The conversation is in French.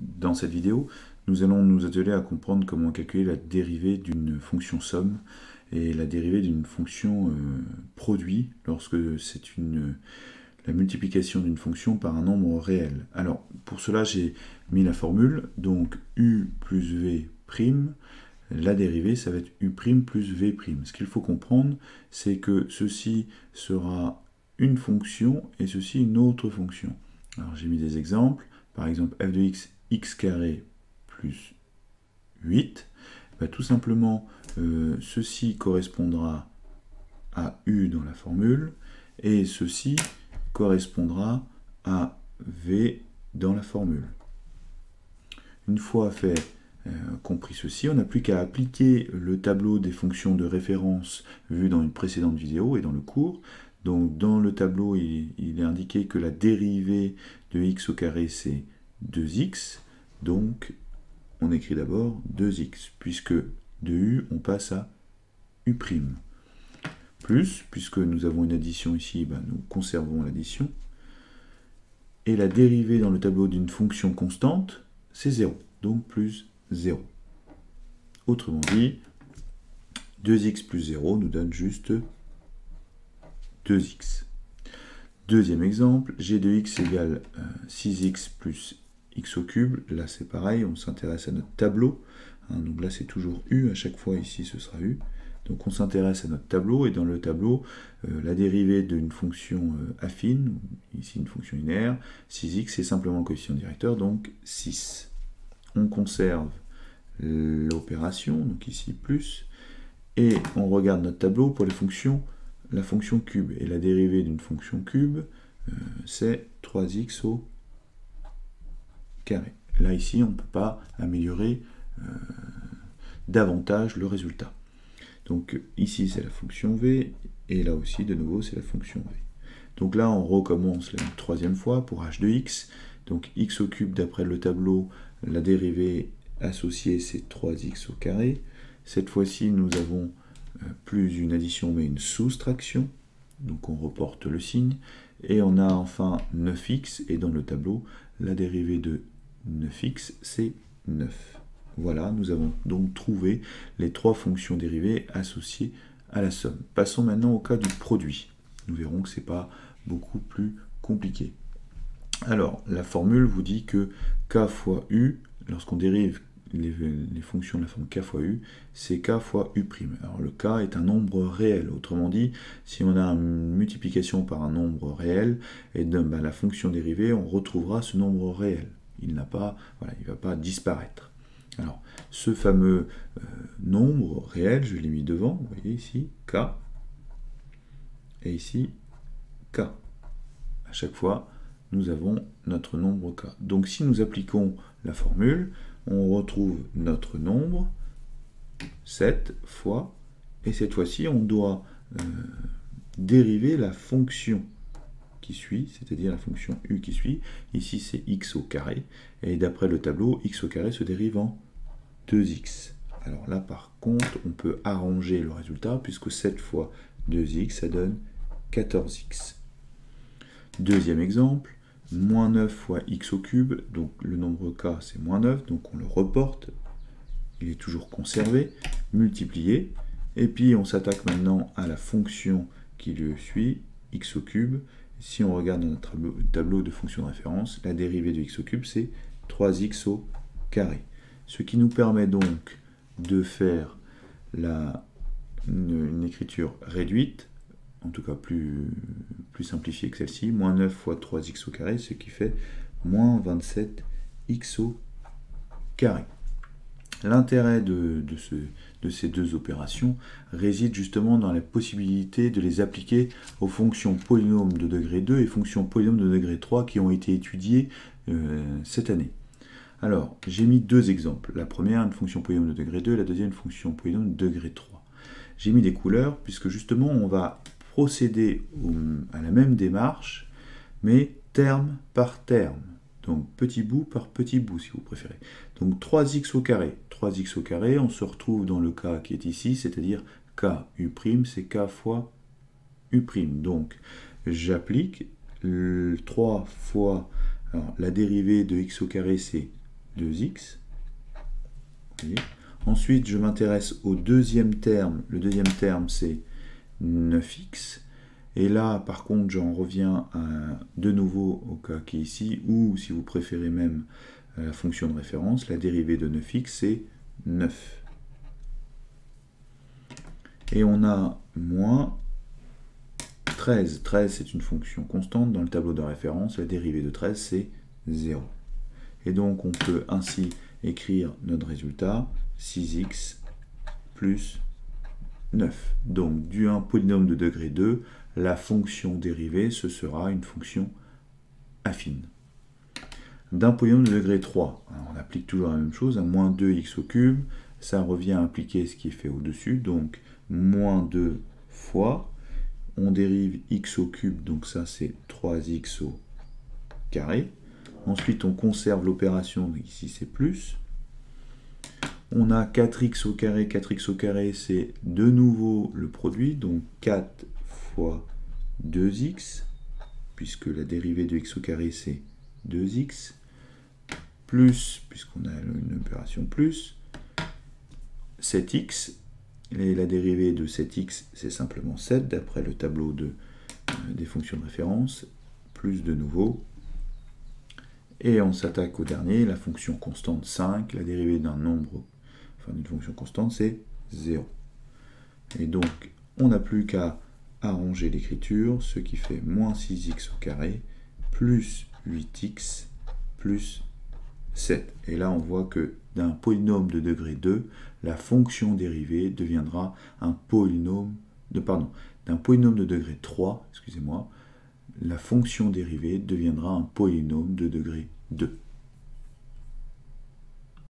Dans cette vidéo, nous allons nous atteler à comprendre comment calculer la dérivée d'une fonction somme et la dérivée d'une fonction produit lorsque c'est la multiplication d'une fonction par un nombre réel. Alors, pour cela, j'ai mis la formule, donc u plus v prime, la dérivée, ça va être u prime plus v prime. Ce qu'il faut comprendre, c'est que ceci sera une fonction et ceci une autre fonction. Alors, j'ai mis des exemples. Par exemple, f de x, x carré plus 8. Bah, tout simplement, ceci correspondra à u dans la formule, et ceci correspondra à v dans la formule. Une fois compris ceci, on n'a plus qu'à appliquer le tableau des fonctions de référence vu dans une précédente vidéo et dans le cours. Donc dans le tableau, il est indiqué que la dérivée de x au carré, c'est 2x. Donc on écrit d'abord 2x, puisque de u, on passe à u'. Plus, puisque nous avons une addition ici, nous conservons l'addition. Et la dérivée dans le tableau d'une fonction constante, c'est 0. Donc plus 0. Autrement dit, 2x plus 0 nous donne juste 2x. Deuxième exemple, g de x égale 6x plus x au cube. Là, c'est pareil, on s'intéresse à notre tableau. Donc là, c'est toujours u, à chaque fois, ici, ce sera u. Donc on s'intéresse à notre tableau, et dans le tableau, la dérivée d'une fonction affine, ici une fonction linéaire, 6x, c'est simplement le coefficient directeur, donc 6. On conserve l'opération, donc ici plus, et on regarde notre tableau pour les fonctions, la fonction cube. Et la dérivée d'une fonction cube, c'est 3x au carré. Là, ici, on ne peut pas améliorer davantage le résultat. Donc ici, c'est la fonction v, et là aussi, de nouveau, c'est la fonction v. Donc là, on recommence la troisième fois pour h de x. Donc x au cube, d'après le tableau, la dérivée associée, c'est 3x au carré. Cette fois-ci, nous avons plus une addition, mais une soustraction. Donc on reporte le signe. Et on a enfin 9x, et dans le tableau, la dérivée de 9x, c'est 9. Voilà, nous avons donc trouvé les trois fonctions dérivées associées à la somme. Passons maintenant au cas du produit. Nous verrons que ce n'est pas beaucoup plus compliqué. Alors, la formule vous dit que k fois u, lorsqu'on dérive les fonctions de la forme k fois u, c'est k fois u'. Alors le k est un nombre réel. Autrement dit, si on a une multiplication par un nombre réel, et la fonction dérivée, on retrouvera ce nombre réel. Il ne va pas disparaître. Alors, ce fameux nombre réel, je l'ai mis devant, vous voyez ici, k, et ici, k. À chaque fois, nous avons notre nombre k. Donc, si nous appliquons la formule, on retrouve notre nombre, 7 fois, et cette fois-ci, on doit dériver la fonction qui suit, c'est-à-dire la fonction u qui suit. Ici, c'est x au carré. Et d'après le tableau, x au carré se dérive en 2x. Alors là, par contre, on peut arranger le résultat, puisque 7 fois 2x, ça donne 14x. Deuxième exemple, moins 9 fois x au cube. Donc le nombre k, c'est moins 9, donc on le reporte. Il est toujours conservé, multiplié. Et puis, on s'attaque maintenant à la fonction qui le suit, x au cube. Si on regarde dans notre tableau de fonctions de référence, la dérivée de x au cube, c'est 3x au carré. Ce qui nous permet donc de faire une écriture réduite, en tout cas plus simplifiée que celle-ci, moins 9 fois 3x au carré, ce qui fait moins 27x au carré. L'intérêt de ces deux opérations réside justement dans la possibilité de les appliquer aux fonctions polynômes de degré 2 et fonctions polynômes de degré 3 qui ont été étudiées cette année. Alors, j'ai mis deux exemples. La première, une fonction polynôme de degré 2, la deuxième, une fonction polynôme de degré 3. J'ai mis des couleurs puisque justement, on va procéder à la même démarche, mais terme par terme. Donc petit bout par petit bout, si vous préférez. Donc 3x au carré. 3x au carré, on se retrouve dans le cas qui est ici, c'est-à-dire k u', c'est k fois u'. Donc j'applique 3 fois, alors, la dérivée de x au carré, c'est 2x. Vous voyez. Ensuite, je m'intéresse au deuxième terme. Le deuxième terme, c'est 9x. Et là, par contre, j'en reviens de nouveau au cas qui est ici, ou si vous préférez même la fonction de référence, la dérivée de 9x, c'est 9. Et on a moins 13. 13, c'est une fonction constante. Dans le tableau de référence, la dérivée de 13, c'est 0. Et donc, on peut ainsi écrire notre résultat, 6x plus 9. Donc, du un polynôme de degré 2, la fonction dérivée, ce sera une fonction affine. D'un polynôme de degré 3, alors on applique toujours la même chose, à moins 2x au cube, ça revient à appliquer ce qui est fait au-dessus, donc moins 2 fois, on dérive x au cube, donc ça c'est 3x au carré. Ensuite on conserve l'opération, ici c'est plus. On a 4x au carré c'est de nouveau le produit, donc 4 fois 2x, puisque la dérivée de x au carré c'est 2x, plus, puisqu'on a une opération plus, 7x, et la dérivée de 7x c'est simplement 7, d'après le tableau des fonctions de référence, plus de nouveau, et on s'attaque au dernier, la fonction constante 5, la dérivée d'un nombre, enfin d'une fonction constante c'est 0. Et donc on n'a plus qu'à arranger l'écriture, ce qui fait moins 6x au carré, plus 8x, plus 7. Et là, on voit que d'un polynôme de degré 2, la fonction dérivée deviendra un polynôme d'un polynôme de degré 3, excusez-moi, la fonction dérivée deviendra un polynôme de degré 2.